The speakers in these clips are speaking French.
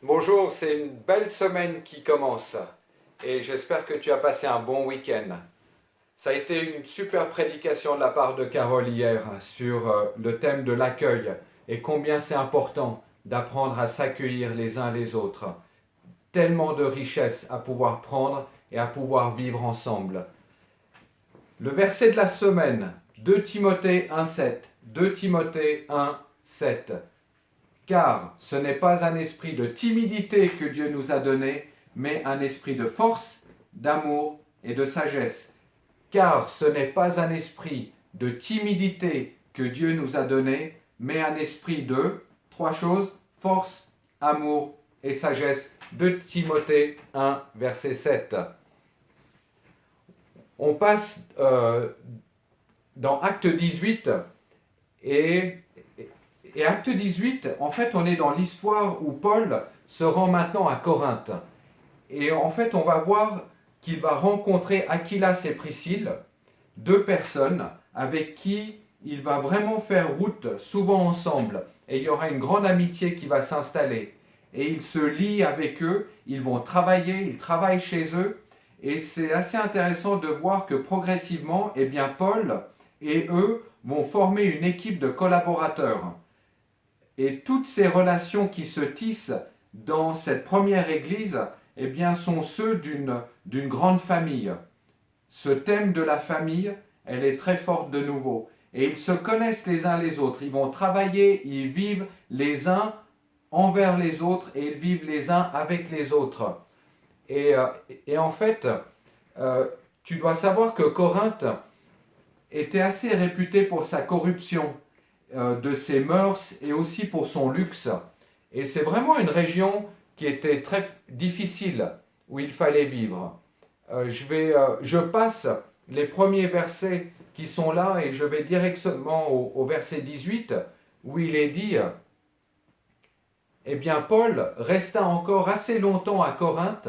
Bonjour, c'est une belle semaine qui commence et j'espère que tu as passé un bon week-end. Ça a été une super prédication de la part de Carole hier sur le thème de l'accueil et combien c'est important d'apprendre à s'accueillir les uns les autres. Tellement de richesses à pouvoir prendre et à pouvoir vivre ensemble. Le verset de la semaine, 2 Timothée 1,7. 2 Timothée 1,7. Car ce n'est pas un esprit de timidité que Dieu nous a donné, mais un esprit de force, d'amour et de sagesse. Car ce n'est pas un esprit de timidité que Dieu nous a donné, mais un esprit de, trois choses, force, amour et sagesse. De Timothée 1, verset 7. On passe dans Acte 18 et Acte 18, en fait, on est dans l'histoire où Paul se rend maintenant à Corinthe. Et en fait, on va voir qu'il va rencontrer Aquilas et Priscille, deux personnes avec qui il va vraiment faire route, souvent ensemble. Et il y aura une grande amitié qui va s'installer. Et il se lie avec eux, ils vont travailler, ils travaillent chez eux. Et c'est assez intéressant de voir que progressivement, eh bien, Paul et eux vont former une équipe de collaborateurs. Et toutes ces relations qui se tissent dans cette première église, eh bien, sont ceux d'une grande famille. Ce thème de la famille, elle est très forte de nouveau. Et ils se connaissent les uns les autres. Ils vont travailler, ils vivent les uns envers les autres et ils vivent les uns avec les autres. Et, euh, et en fait, tu dois savoir que Corinthe était assez réputé pour sa corruption, de ses mœurs et aussi pour son luxe. Et c'est vraiment une région qui était très difficile, où il fallait vivre. Je passe les premiers versets qui sont là et je vais directement au verset 18 où il est dit, eh bien Paul resta encore assez longtemps à Corinthe,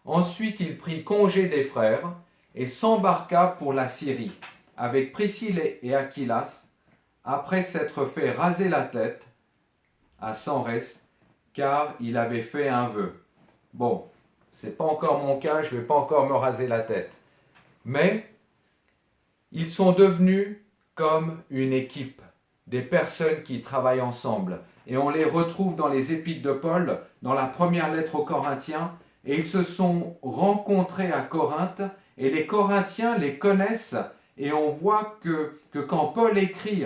ensuite il prit congé des frères et s'embarqua pour la Syrie avec Priscille et Aquilas, après s'être fait raser la tête à Sanrès, car il avait fait un vœu. Bon, c'est pas encore mon cas, je vais pas encore me raser la tête. Mais ils sont devenus comme une équipe, des personnes qui travaillent ensemble. Et on les retrouve dans les épîtres de Paul, dans la première lettre aux Corinthiens, et ils se sont rencontrés à Corinthe, et les Corinthiens les connaissent, et on voit que quand Paul écrit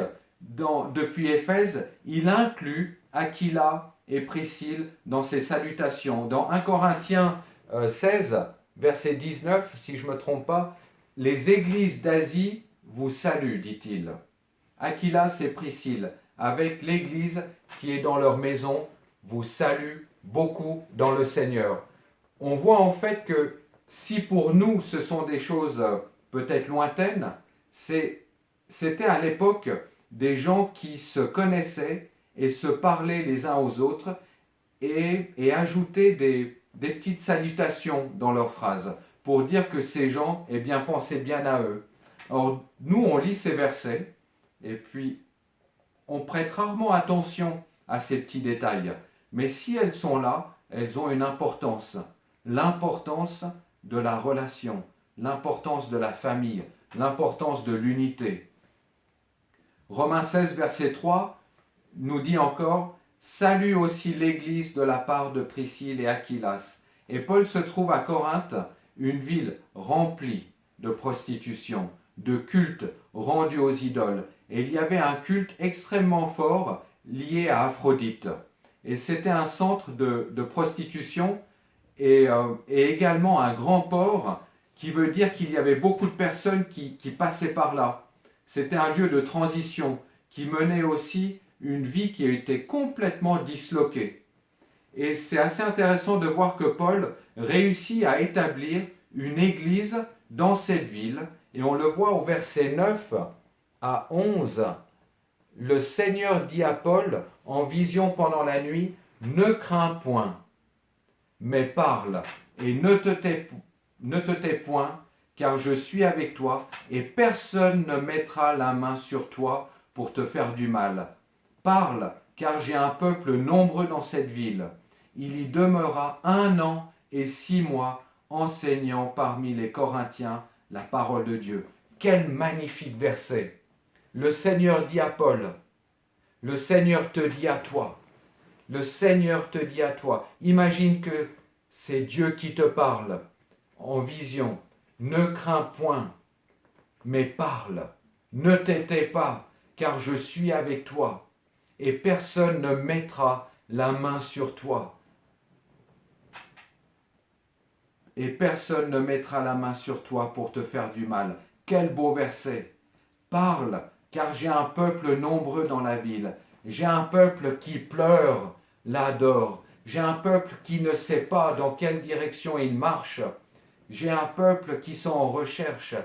depuis Éphèse, il inclut Aquila et Priscille dans ses salutations. Dans 1 Corinthiens 16, verset 19, si je ne me trompe pas, les églises d'Asie vous saluent, dit-il. Aquilas et Priscille, avec l'église qui est dans leur maison, vous saluent beaucoup dans le Seigneur. On voit en fait que si pour nous ce sont des choses peut-être lointaines, c'était à l'époque des gens qui se connaissaient et se parlaient les uns aux autres et ajoutaient des petites salutations dans leurs phrases pour dire que ces gens, eh bien, pensaient bien à eux. Or, nous, on lit ces versets et puis on prête rarement attention à ces petits détails. Mais si elles sont là, elles ont une importance. L'importance de la relation, l'importance de la famille, l'importance de l'unité. Romains 16, verset 3 nous dit encore, salue aussi l'Église de la part de Priscille et Aquilas. Et Paul se trouve à Corinthe, une ville remplie de prostitution, de cultes rendus aux idoles. Et il y avait un culte extrêmement fort lié à Aphrodite. Et c'était un centre de prostitution et également un grand port qui veut dire qu'il y avait beaucoup de personnes qui passaient par là. C'était un lieu de transition qui menait aussi une vie qui était complètement disloquée. Et c'est assez intéressant de voir que Paul réussit à établir une église dans cette ville. Et on le voit au verset 9 à 11. Le Seigneur dit à Paul en vision pendant la nuit, ne crains point, mais parle et ne te tais point, car je suis avec toi et personne ne mettra la main sur toi pour te faire du mal. Parle, car j'ai un peuple nombreux dans cette ville. il y demeura 1 an et 6 mois, enseignant parmi les Corinthiens la parole de Dieu. Quel magnifique verset! Le Seigneur dit à Paul, le Seigneur te dit à toi, le Seigneur te dit à toi. Imagine que c'est Dieu qui te parle en vision. Ne crains point, mais parle. Ne t'étais pas, car je suis avec toi, et personne ne mettra la main sur toi. Et personne ne mettra la main sur toi pour te faire du mal. Quel beau verset! Parle, car j'ai un peuple nombreux dans la ville. J'ai un peuple qui pleure, l'adore. J'ai un peuple qui ne sait pas dans quelle direction il marche. J'ai un peuple qui sont en recherche.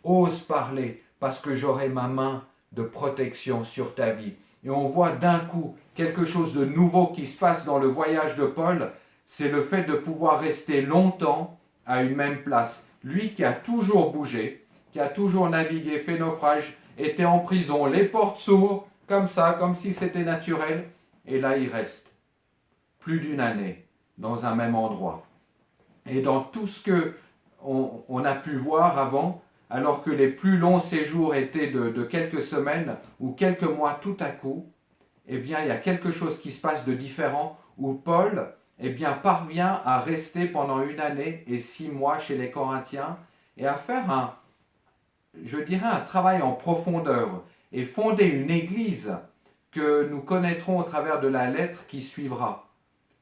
Ose parler, parce que j'aurai ma main de protection sur ta vie. Et on voit d'un coup quelque chose de nouveau qui se passe dans le voyage de Paul, c'est le fait de pouvoir rester longtemps à une même place. Lui qui a toujours bougé, qui a toujours navigué, fait naufrage, était en prison, les portes s'ouvrent, comme ça, comme si c'était naturel, et là il reste plus d'1 année dans un même endroit. Et dans tout ce que on a pu voir avant, alors que les plus longs séjours étaient de quelques semaines ou quelques mois tout à coup, eh bien, il y a quelque chose qui se passe de différent où Paul, eh bien, parvient à rester pendant 1 année et 6 mois chez les Corinthiens et à faire je dirais, un travail en profondeur et fonder une église que nous connaîtrons au travers de la lettre qui suivra,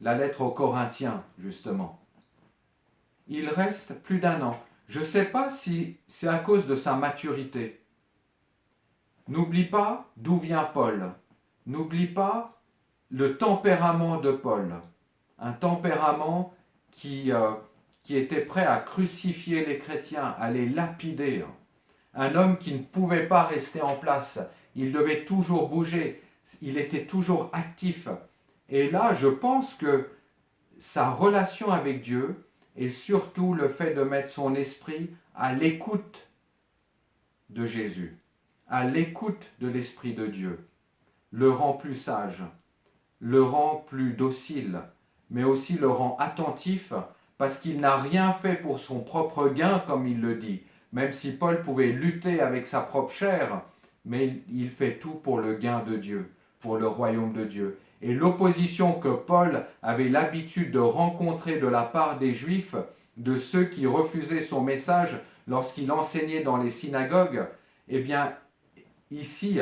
la lettre aux Corinthiens, justement. Il reste plus d'1 an. Je ne sais pas si c'est à cause de sa maturité. N'oublie pas d'où vient Paul. N'oublie pas le tempérament de Paul. Un tempérament qui était prêt à crucifier les chrétiens, à les lapider. Un homme qui ne pouvait pas rester en place. Il devait toujours bouger. Il était toujours actif. Et là, je pense que sa relation avec Dieu et surtout le fait de mettre son esprit à l'écoute de Jésus, à l'écoute de l'Esprit de Dieu, le rend plus sage, le rend plus docile, mais aussi le rend attentif parce qu'il n'a rien fait pour son propre gain, comme il le dit, même si Paul pouvait lutter avec sa propre chair, mais il fait tout pour le gain de Dieu, pour le royaume de Dieu. Et l'opposition que Paul avait l'habitude de rencontrer de la part des Juifs, de ceux qui refusaient son message lorsqu'il enseignait dans les synagogues, eh bien, ici,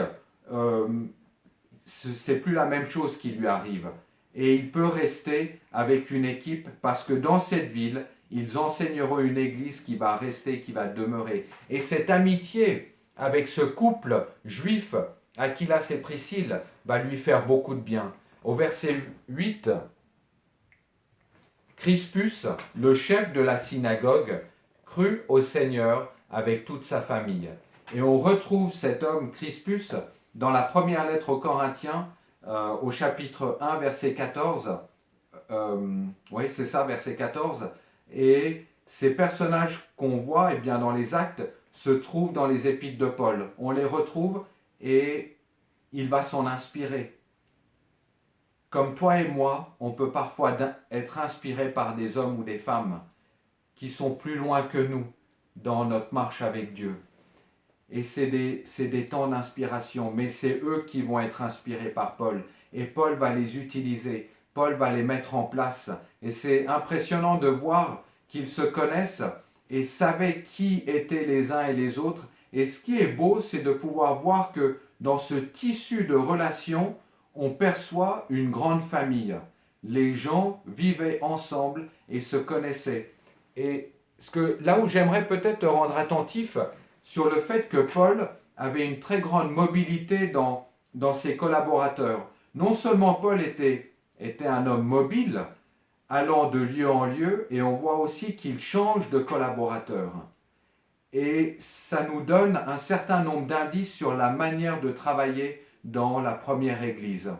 c'est plus la même chose qui lui arrive. Et il peut rester avec une équipe parce que dans cette ville, ils enseigneront une église qui va rester, qui va demeurer. Et cette amitié avec ce couple juif, Aquilas et Priscille, va lui faire beaucoup de bien. Au verset 8, Crispus, le chef de la synagogue, crut au Seigneur avec toute sa famille. Et on retrouve cet homme Crispus dans la première lettre aux Corinthiens, au chapitre 1, verset 14. Oui, c'est ça, verset 14. Et ces personnages qu'on voit eh bien, dans les actes se trouvent dans les épîtres de Paul. On les retrouve et il va s'en inspirer. Comme toi et moi, on peut parfois être inspiré par des hommes ou des femmes qui sont plus loin que nous dans notre marche avec Dieu. Et c'est des temps d'inspiration, mais c'est eux qui vont être inspirés par Paul. Et Paul va les utiliser, Paul va les mettre en place. Et c'est impressionnant de voir qu'ils se connaissent et savaient qui étaient les uns et les autres. Et ce qui est beau, c'est de pouvoir voir que dans ce tissu de relations, on perçoit une grande famille. Les gens vivaient ensemble et se connaissaient. Et là où j'aimerais peut-être te rendre attentif, sur le fait que Paul avait une très grande mobilité dans ses collaborateurs. Non seulement Paul était un homme mobile, allant de lieu en lieu, et on voit aussi qu'il change de collaborateur. Et ça nous donne un certain nombre d'indices sur la manière de travailler dans la première Église.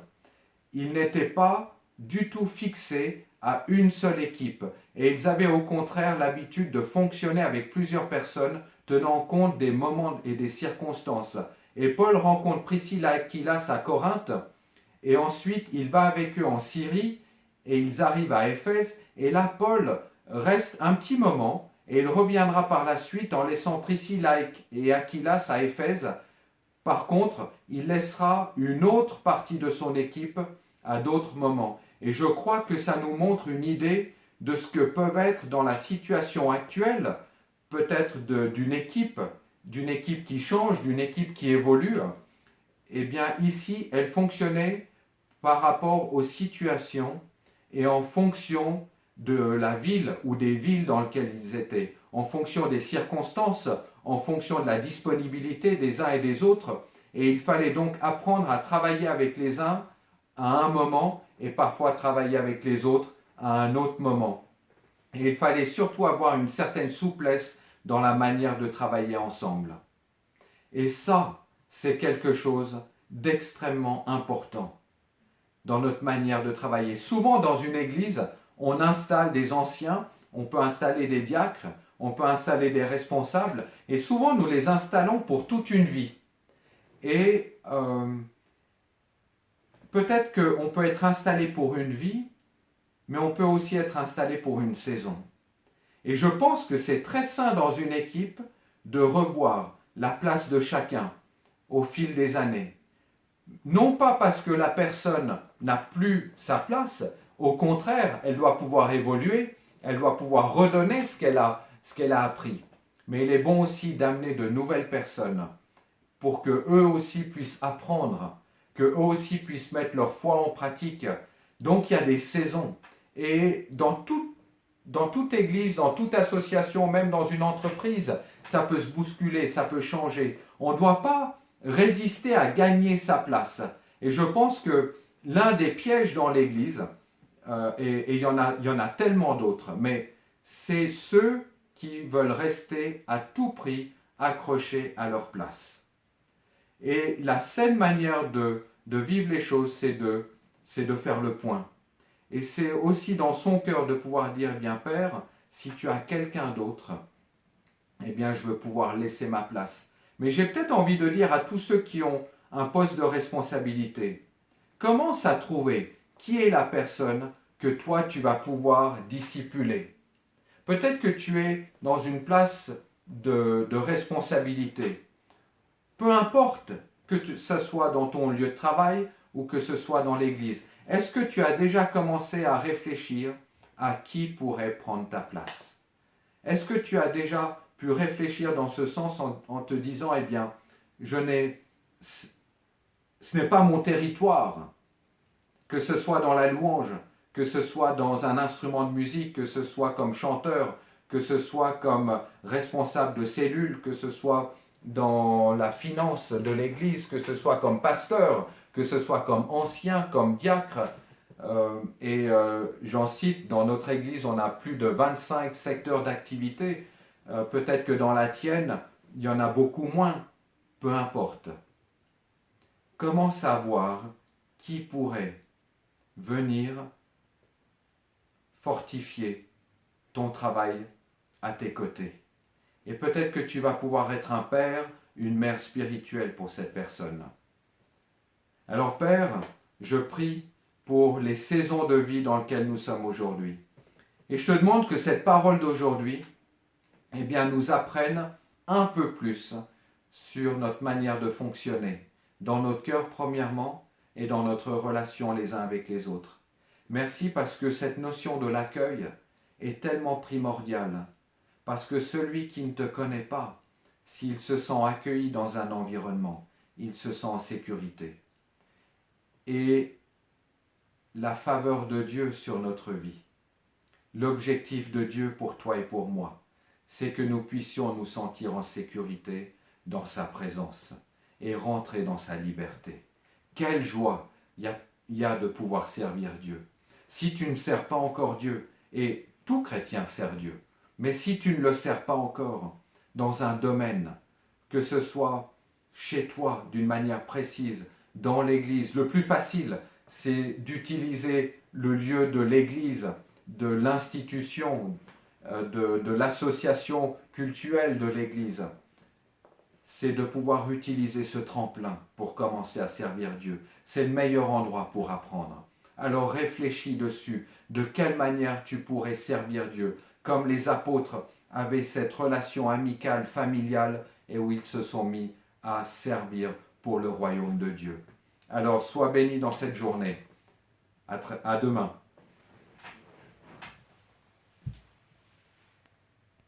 Ils n'étaient pas du tout fixés à une seule équipe, et ils avaient au contraire l'habitude de fonctionner avec plusieurs personnes, tenant compte des moments et des circonstances. Et Paul rencontre Priscilla et Aquilas à Corinthe, et ensuite il va avec eux en Syrie, et ils arrivent à Éphèse, et là Paul reste un petit moment, et il reviendra par la suite en laissant Priscilla et Aquilas à Éphèse. Par contre, il laissera une autre partie de son équipe à d'autres moments. Et je crois que ça nous montre une idée de ce que peuvent être dans la situation actuelle, peut-être d'une équipe qui change, d'une équipe qui évolue. Eh bien, ici, elle fonctionnait par rapport aux situations et en fonction de la ville ou des villes dans lesquelles ils étaient, en fonction des circonstances, en fonction de la disponibilité des uns et des autres. Et il fallait donc apprendre à travailler avec les uns à un moment et parfois travailler avec les autres à un autre moment. Et il fallait surtout avoir une certaine souplesse dans la manière de travailler ensemble. Et ça, c'est quelque chose d'extrêmement important dans notre manière de travailler. Souvent dans une église, on installe des anciens, on peut installer des diacres, on peut installer des responsables, et souvent nous les installons pour toute une vie. Et peut-être qu'on peut être installé pour une vie, mais on peut aussi être installé pour une saison. Et je pense que c'est très sain dans une équipe de revoir la place de chacun au fil des années. Non pas parce que la personne n'a plus sa place, au contraire, elle doit pouvoir évoluer, elle doit pouvoir redonner ce qu'elle a appris. Mais il est bon aussi d'amener de nouvelles personnes pour qu'eux aussi puissent apprendre, qu'eux aussi puissent mettre leur foi en pratique. Donc il y a des saisons. Et dans toute église, dans toute association, même dans une entreprise, ça peut se bousculer, ça peut changer. On ne doit pas résister à gagner sa place. Et je pense que l'un des pièges dans l'Église, et il y en a tellement d'autres, mais c'est ceux qui veulent rester à tout prix accrochés à leur place. Et la saine manière de vivre les choses, c'est de faire le point. Et c'est aussi dans son cœur de pouvoir dire, eh bien Père, si tu as quelqu'un d'autre, eh bien je veux pouvoir laisser ma place. Mais j'ai peut-être envie de dire à tous ceux qui ont un poste de responsabilité, commence à trouver qui est la personne que toi tu vas pouvoir discipuler. Peut-être que tu es dans une place de responsabilité. Peu importe que ce soit dans ton lieu de travail ou que ce soit dans l'église. Est-ce que tu as déjà commencé à réfléchir à qui pourrait prendre ta place? Est-ce que tu as déjà pu réfléchir dans ce sens en te disant, eh bien, ce n'est pas mon territoire, que ce soit dans la louange, que ce soit dans un instrument de musique, que ce soit comme chanteur, que ce soit comme responsable de cellule, que ce soit dans la finance de l'Église, que ce soit comme pasteur, que ce soit comme ancien, comme diacre. J'en cite, dans notre Église, on a plus de 25 secteurs d'activité. Peut-être que dans la tienne, il y en a beaucoup moins. Peu importe. Comment savoir qui pourrait venir fortifier ton travail à tes côtés? Et peut-être que tu vas pouvoir être un père, une mère spirituelle pour cette personne. Alors Père, je prie pour les saisons de vie dans lesquelles nous sommes aujourd'hui. Et je te demande que cette parole d'aujourd'hui, eh bien, nous apprenne un peu plus sur notre manière de fonctionner, dans notre cœur premièrement, et dans notre relation les uns avec les autres. Merci parce que cette notion de l'accueil est tellement primordiale. Parce que celui qui ne te connaît pas, s'il se sent accueilli dans un environnement, il se sent en sécurité. Et la faveur de Dieu sur notre vie, l'objectif de Dieu pour toi et pour moi, c'est que nous puissions nous sentir en sécurité dans sa présence et rentrer dans sa liberté. Quelle joie il y a de pouvoir servir Dieu. Si tu ne sers pas encore Dieu, et tout chrétien sert Dieu, mais si tu ne le sers pas encore dans un domaine, que ce soit chez toi d'une manière précise, dans l'église, le plus facile, c'est d'utiliser le lieu de l'église, de l'institution, de l'association cultuelle de l'église. C'est de pouvoir utiliser ce tremplin pour commencer à servir Dieu. C'est le meilleur endroit pour apprendre. Alors réfléchis dessus. De quelle manière tu pourrais servir Dieu, comme les apôtres avaient cette relation amicale, familiale, et où ils se sont mis à servir pour le royaume de Dieu. Alors sois béni dans cette journée. À demain.